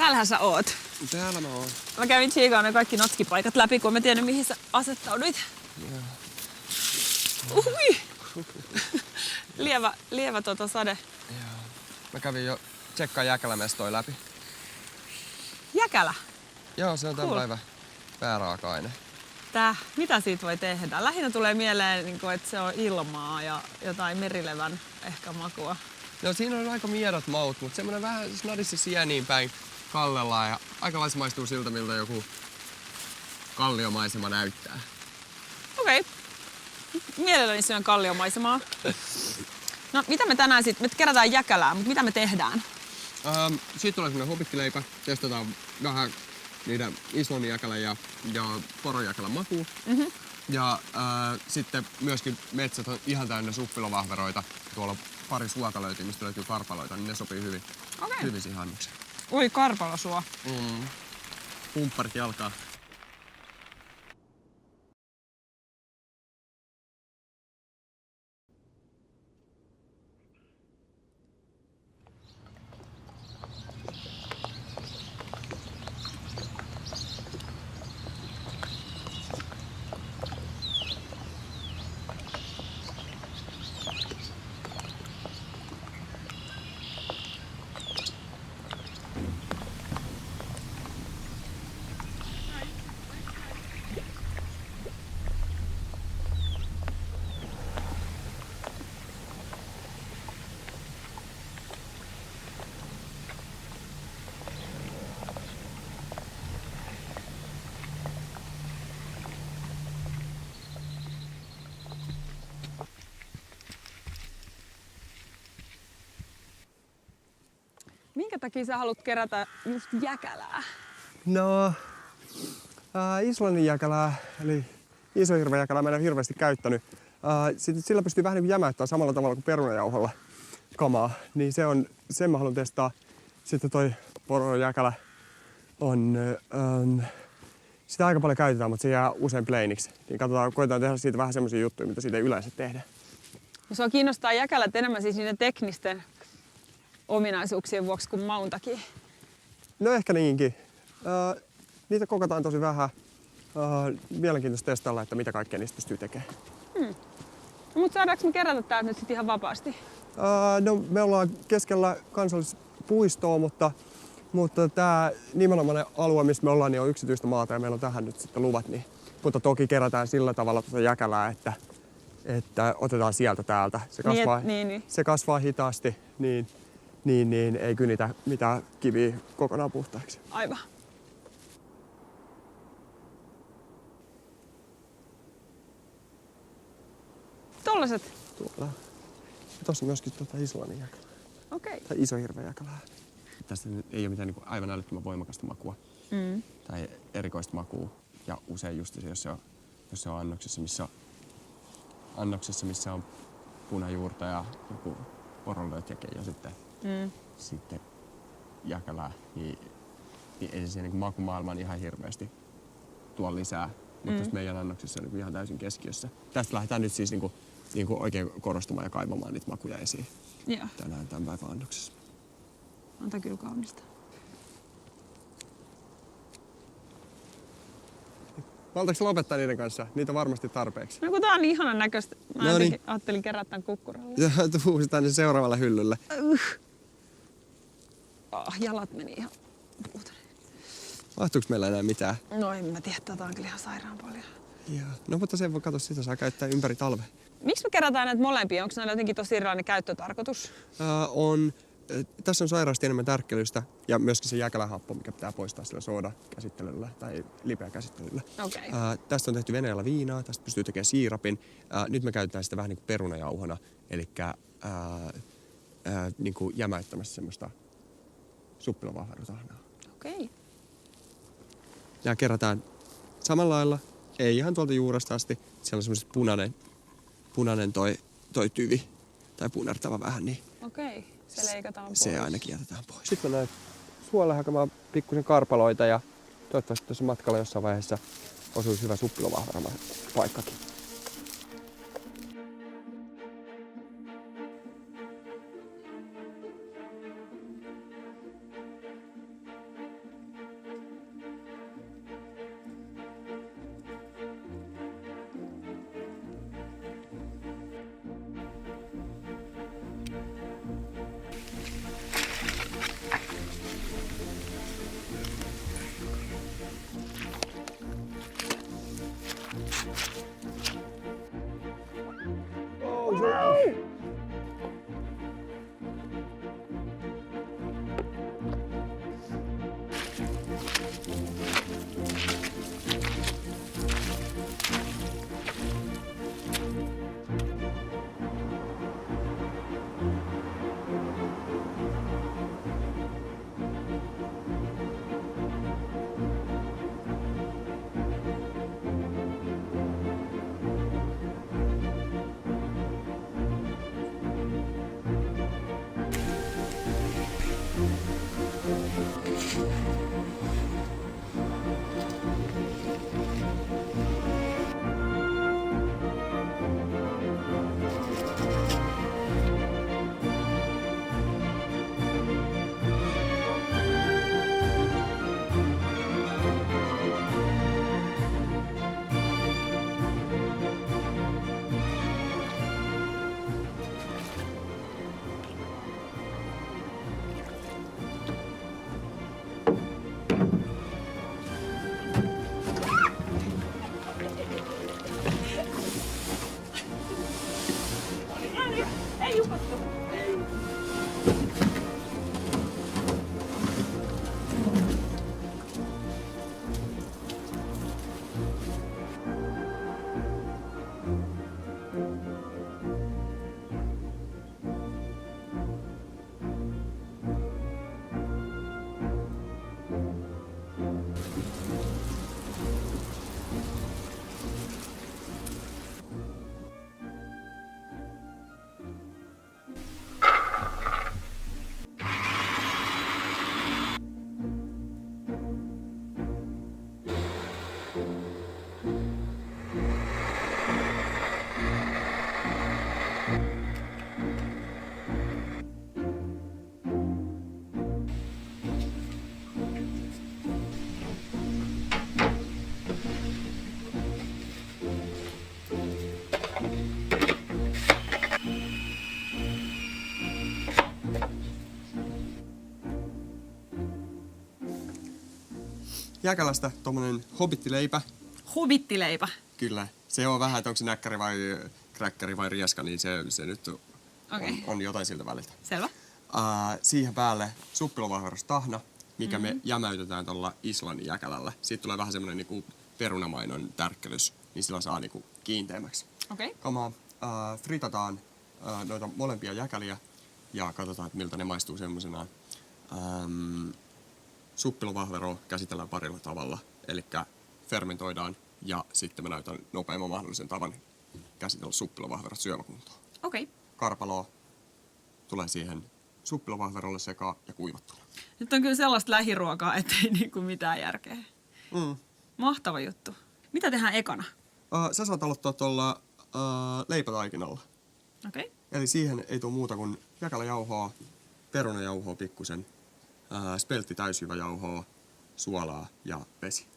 Täällähän sä oot. Täällä mä oon. Mä kävin tsiikaan ne kaikki notskipaikat läpi, kun mä tiedän mihin sä asettauduit. Joo. Uhui! lievä sade. Joo. Mä kävin jo tsekkaan Jäkälämestoja läpi. Jäkälä? Joo, se on tämän päivän pääraaka-aine. Mitä siitä voi tehdä? Lähinnä tulee mieleen, että se on ilmaa ja jotain merilevän ehkä makua. No siinä on aika miedot maut, mutta semmoinen vähän snadissa sieniin päin kallellaan ja aikalaisen maistuu siltä, miltä joku kalliomaisema näyttää. Okei. Mielelläni syön kalliomaisemaa. No mitä me tänään sitten? Me kerätään jäkälää, mutta mitä me tehdään? Siitä tulee semmoinen hobittileipä. Testataan vähän niitä islannijäkälän ja porojäkälän makua. Mm-hmm. Ja sitten myöskin metsät on ihan täynnä suppilovahveroita. Tuolla pari suota löytyy, mistä löytyy karpaloita, niin ne sopii hyvin, hyvin siihen annokseen. Oi, karpalosua. Pumpparit jalkaa. Minkä takia sä haluat kerätä just jäkälää? No, Islannin jäkälää, eli isohirvejäkälää mä en ole hirveästi käyttänyt. Sillä pystyy vähän niin kuin jämäyttämään samalla tavalla kuin perunajauholla kamaa. Niin sen mä haluan testaa. Sitten toi porojäkälä on, sitä aika paljon käytetään, mutta se jää usein plainiksi. Niin koetaan tehdä siitä vähän semmoisia juttuja, mitä siitä ei yleensä tehdä. No, sua kiinnostaa jäkälät enemmän siis niiden teknisten ominaisuuksien vuoksi kuin maun takia. No ehkä niinkin. Niitä kokataan tosi vähän. Mielenkiintoista testailla, että mitä kaikkea niistä pystyy tekemään. No, mutta saadaanko me kerätä täältä nyt sit ihan vapaasti? No, me ollaan keskellä kansallispuistoa, mutta tämä nimenomainen alue, missä me ollaan, niin on yksityistä maata ja meillä on tähän nyt sitten luvat. Mutta toki kerätään sillä tavalla tuota jäkälää, että otetaan sieltä täältä. Se kasvaa hitaasti, niin ei kynitä mitään kiviä kokonaan puhtaaksi. Aivan. Tollaset? Tuolla. Tuossa myöskin Islannin jäkälää. Okei. Tai isohirvejäkälää. Tästä ei ole mitään aivan älyttömän voimakasta makua. Tai erikoista makua. Ja usein just se, jos se on annoksessa, missä on punajuurta ja joku poronlöytjäke ja sitten jäkälää, niin ei se niin makumaailmaan ihan hirveästi tuo lisää. Mutta tästä meidän annoksessa on ihan täysin keskiössä. Tästä lähdetään nyt siis oikein korostamaan ja kaivamaan niitä makuja esiin. Joo. Tänään tämän päivän annoksessa. On tää kyllä kaunista. Maltaako lopettaa niiden kanssa? Niitä on varmasti tarpeeksi. No kun tää on niin ihanan näköistä. Mä ajattelin kerätä tän kukkuralle. Ja tuu tänne seuraavalle hyllylle. Jalat meni ihan puuteen. Mahtuuko meillä enää mitään? No en mä tiedä, tätä on kyllä ihan sairaan paljon. Joo. No mutta sen voi katsoa, sitä saa käyttää ympäri talve. Miksi me kerätään näitä molempia? Onko näillä jotenkin tosi erilainen käyttötarkoitus? Tässä on sairaasti enemmän tärkkelystä ja myöskin se jäkälähappo, mikä pitää poistaa sillä soodakäsittelyllä tai lipeäkäsittelyllä. Okay. Tästä on tehty veneellä viinaa, tästä pystyy tekemään siirapin. Nyt me käytetään sitä vähän niin kuin perunajauhona, eli niin kuin jämäyttämässä semmoista suppilovahverotahnaa. Okei. Okay. Ja kerätään samalla lailla, ei ihan tuolta juuresta asti. Siellä on semmoiset punainen toi tyvi tai punertava vähän, niin okei, se leikataan pois. Se ainakin jätetään pois. Sitten mä näin suolle hakamaan pikkusen karpaloita ja toivottavasti tuossa matkalla jossain vaiheessa osuisi hyvä suppilovahverama paikkakin. Jäkälästä tommonen hobittileipä. Hobittileipä. Kyllä. Se on vähän, että onko se näkkäri vai kräkkäri vai rieska, niin se nyt on jotain siltä väliltä. Selvä. Siihen päälle suppilovahverostahna, mikä me jämäytetään tuolla Islannin jäkälällä. Siitä tulee vähän semmonen niinku perunamainon tärkkelys, niin sillä saa niinku kiinteämmäksi. Okei. Kamaa. Fritataan noita molempia jäkäliä ja katsotaan, että miltä ne maistuu semmosena. Suppilovahveroa käsitellään parilla tavalla, eli fermentoidaan ja sitten mä näytän nopeimman mahdollisen tavan käsitellä suppilovahverot syömäkuntoon. Okei. Karpaloa tulee siihen suppilovahverolle sekaan ja kuivattuna. Nyt on kyllä sellaista lähiruokaa, ettei niinku mitään järkeä. Mahtava juttu. Mitä tehdään ekana? Sä saat aloittaa tuolla leipätaikinalla. Okei. Eli siihen ei tule muuta kuin jäkäläjauhoa, perunajauhoa pikkusen, speltti täysjyväjauhoa, suolaa ja vesi.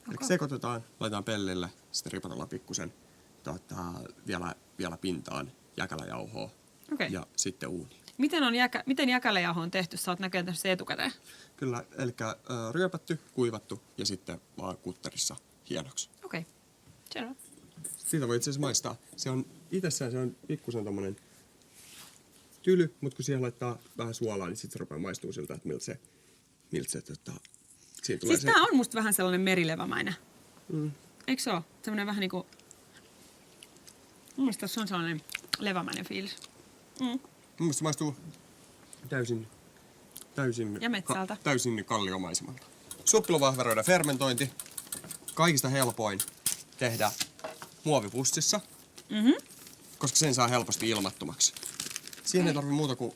Eli sekoitetaan, laitetaan pellille, sitten ripotellaan pikkusen vielä pintaan jäkäläjauhoa ja sitten uuni. Miten jäkäläjauho on tehty? Sä oot näköjään tehnyt se etukäteen. Kyllä, eli ryöpätty, kuivattu ja sitten vaan kutterissa hienoksi. Okei. Selvä. Siitä voi itse asiassa maistaa. Se on itsessään se on pikkusen tommonen tyly, mutta kun siihen laittaa vähän suolaa, niin sitten se rupeaa maistuu siltä, että miltä se siinä tulee siis tää on musta vähän sellainen merilevämäinen. Eikö se oo? Semmoinen vähän niinku... Mun mielestä tässä on sellainen levämäinen fiilis. Mun mielestä se maistuu täysin ja metsältä. täysin kalliomaisemalta. Suppilovahveroiden fermentointi. Kaikista helpoin tehdä muovipussissa, koska sen saa helposti ilmattomaksi. Siihen ei tarvitse muuta kuin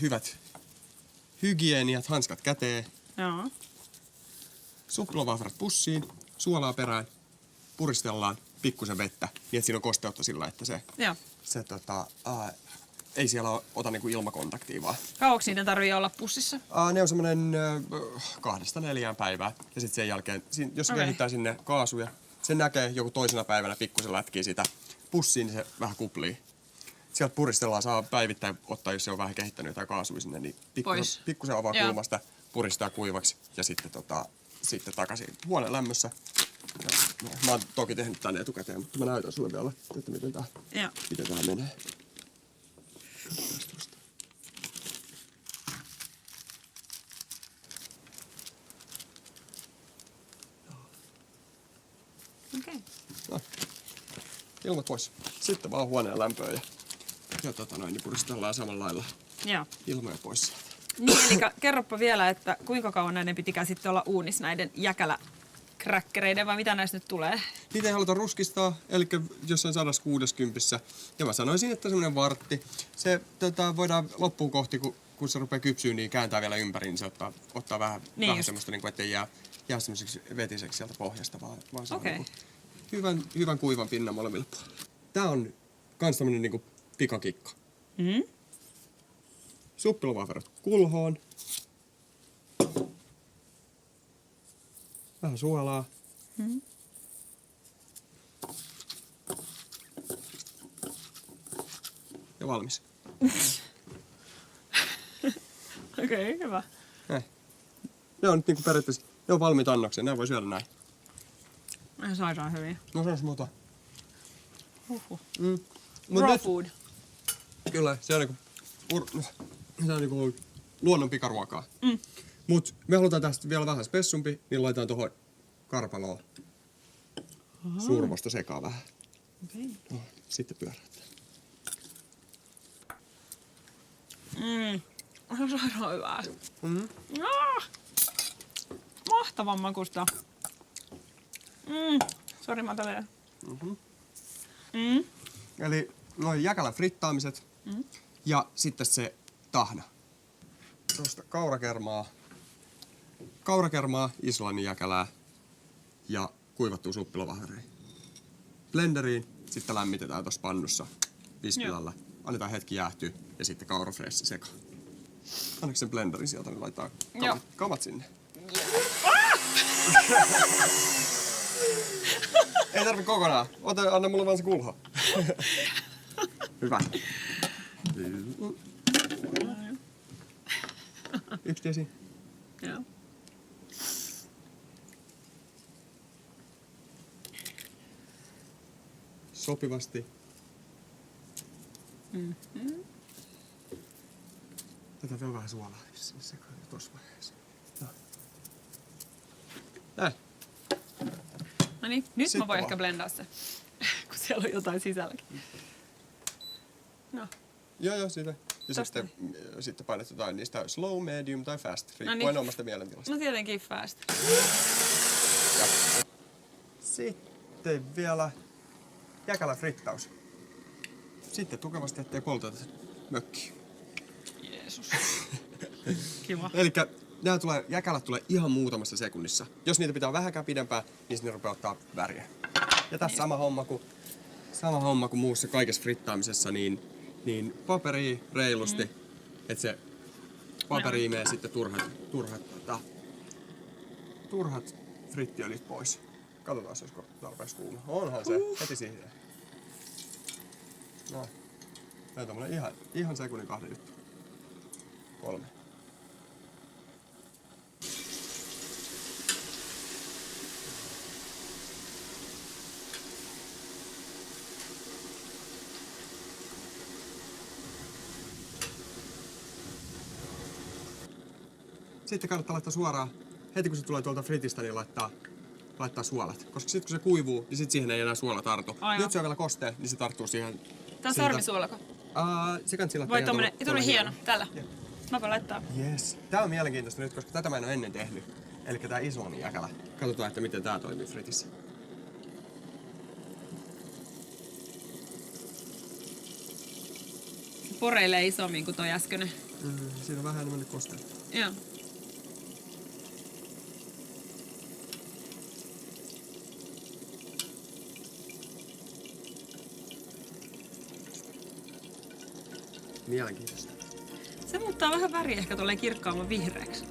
hyvät hygieniat, hanskat käteen. Joo. Suppilovahverot pussiin, suolaa perään, puristellaan pikkusen vettä, niin että siinä on kosteutta sillä, että se ei siellä ota niinku ilmakontaktia vaan. Kauaksi niiden tarvii olla pussissa? Ne on semmoinen 2-4 päivää. Ja sitten sen jälkeen, jos se kehittää sinne kaasuja, sen näkee joku toisena päivänä pikkusen lätkii sitä pussiin, niin se vähän kuplii. Sieltä puristellaan, saa päivittäin ottaa, jos se on vähän kehittänyt jotain kaasuja sinne, niin pikkusen avaa kulmasta, puristaa kuivaksi ja sitten takaisin huoneen lämmössä Mä oon toki tehnyt tänne etukäteen, mutta mä näytän sulle vielä, että miten tää menee. Okei. No. Ilmat pois. Sitten vaan huoneen lämpöön ja niin puristellaan samalla lailla Joo. ilmoja pois. Niin, eli kerropa vielä, että kuinka kauan näiden pitikään sitten olla uunissa näiden jäkäläkräkkereiden, vai mitä näistä nyt tulee? Niitä ei haluta ruskistaa, eli jossain 160. Ja mä sanoisin, että semmoinen vartti. Se voidaan loppuun kohti, kun se rupeaa kypsyä, niin kääntää vielä ympäri, niin se ottaa vähän semmoista, niin kuin, ettei jää semmoiseksi vetiseksi sieltä pohjasta, vaan se on niin hyvän kuivan pinnan molemmille puolille. Tää on kans tämmönen niin kuin pikakikka. Suppilovahverot kulhoon. Vähän suolaa. Ja valmis. Okei, hyvä. Näin. Ne on nyt niinku periaatteessa, ne on valmiit annoksia, ne voi syödä näin. Ihan sairaan hyviä. No se on muuta. Raw food. Kyllä, se on niinku luonnon pikaruokaa. Mut me halutaan tästä vielä vähän spessumpi, niin laitetaan tuohon karpaloon survosta sekaan vähän. Okei. No, sitten pyöräyttää. Se on sairaan hyvää. Mahtavan makusta. Sori, mä otan Eli noin jäkälän frittaamiset ja sitten se tahna. Tuosta kaurakermaa, islannin jäkälää ja kuivattua suppilovahveria. Blenderiin, sitten lämmitetään tuossa pannussa vispilalla. Annetaan hetki jäähtyä ja sitten kaurafreessi sekaan. Annako sen blenderin sieltä, niin laittaa kamat sinne. Ei tarvi kokonaan. Anna mulle vaan se kulho. Hyvä. Yksi desi. Joo. Sopivasti. Tätä vielä vähän suolaa sinne sekaan tuossa vaiheessa. No. Näin. No niin, nyt Sitten mä voin vaan. ehkä blendaa se, kun siellä on jotain sisälläkin. No. Joo, siitä. Ja sitten painat jotain niistä slow, medium tai fast, riippuen omasta mielentilasta. No tietenkin fast. Ja. Sitten vielä jäkälän frittaus. Sitten tukevasti, ettei polteta mökkiä. Jeesus. Kiva. Elikkä jäkälät tulee ihan muutamassa sekunnissa. Jos niitä pitää vähänkään pidempään, niin sitten ne rupeaa ottaa väriä. Ja tässä sama homma kuin muussa kaikessa frittaamisessa, niin paperia reilusti, että se paperi menee sitten turhat frittiöljyt pois. Katsotaan, olisiko tarpeeksi kuuma. Onhan se, heti siihen. No, tämä on tommonen ihan sekunnin 2 juttu. 3. Sitten kannattaa laittaa suoraan, heti kun se tulee tuolta fritistä, niin laittaa suolat. Koska sitten kun se kuivuu, niin sit siihen ei enää suola tartu. Aivan. Nyt se on vielä kostea, niin se tarttuu siihen. Tää on sormisuolako? Se kannattaa laittaa. Vai tommonen hieno, tällä. Mä voin laittaa. Yes. Tää on mielenkiintoista nyt, koska tätä mä en ole ennen tehnyt. Elikkä tää islannin jäkälä. Katsotaan, että miten tää toimii fritissä. Poreilee isommin kuin toi äskeinen. Siinä on vähän enemmän kostea. Joo. Mielenkiintoista. Se muuttaa vähän väriä ehkä tolleen kirkkaamman vihreäksi.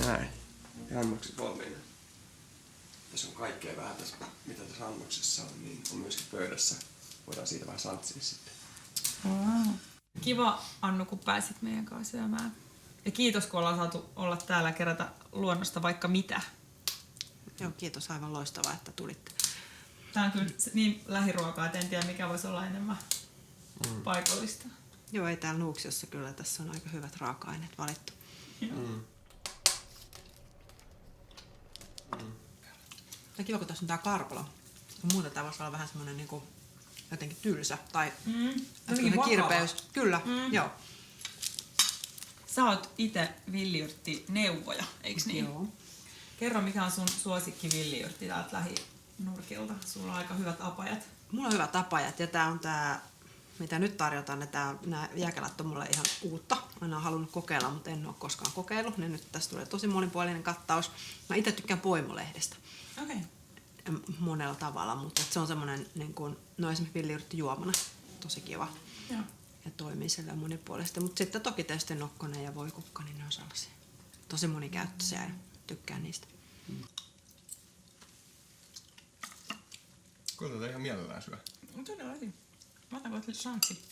Näin. Ja annokset valmiina. Tässä on kaikkea vähän tässä, mitä tässä annoksessa on, niin on myöskin pöydässä. Voidaan siitä vähän santsia sitten. Wow. Kiva, Annu, kun pääsit meidän kanssa syömään. Ja kiitos, kun ollaan saatu olla täällä ja kerätä luonnosta vaikka mitä. Joo, kiitos. Aivan loistavaa, että tulitte. Tää on kyllä niin lähiruokaa, että en tiedä mikä voisi olla enemmän paikallista. Joo, ei täällä Nuuksiossa kyllä. Tässä on aika hyvät raaka-aineet valittu. Ja kiva, kun tässä on tää karpalo. Kun muuten tää voisi olla vähän semmonen niinku jotenkin tylsä tai kirpeys. Kyllä, joo. Sä oot ite villiyrtti-neuvoja, eiks niin? Joo. Kerro, mikä on sun suosikki villiyrtti täältä lähinurkilta. Sulla on aika hyvät apajat. Mulla on hyvät apajat ja tää on tää, mitä nyt tarjotaan, nämä jääkelät on mulle ihan uutta. Aina olen halunnut kokeilla, mutta en ole koskaan kokeillut. Ne nyt tässä tulee tosi monipuolinen kattaus. Mä itse tykkään poimolehdestä. Okei. Monella tavalla, mutta se on semmoinen, niin kuin, no esimerkiksi villiyrtti juomana, tosi kiva. Joo. Ja toimii sillä monipuolisesti. Mutta sitten toki tietysti nokkonen ja voikukka, niin ne on sellaisia tosi monikäyttöisiä ja tykkään niistä. Kyllä tätä ihan mielellään syö. Todellakin. Mä otan kohta chanssi.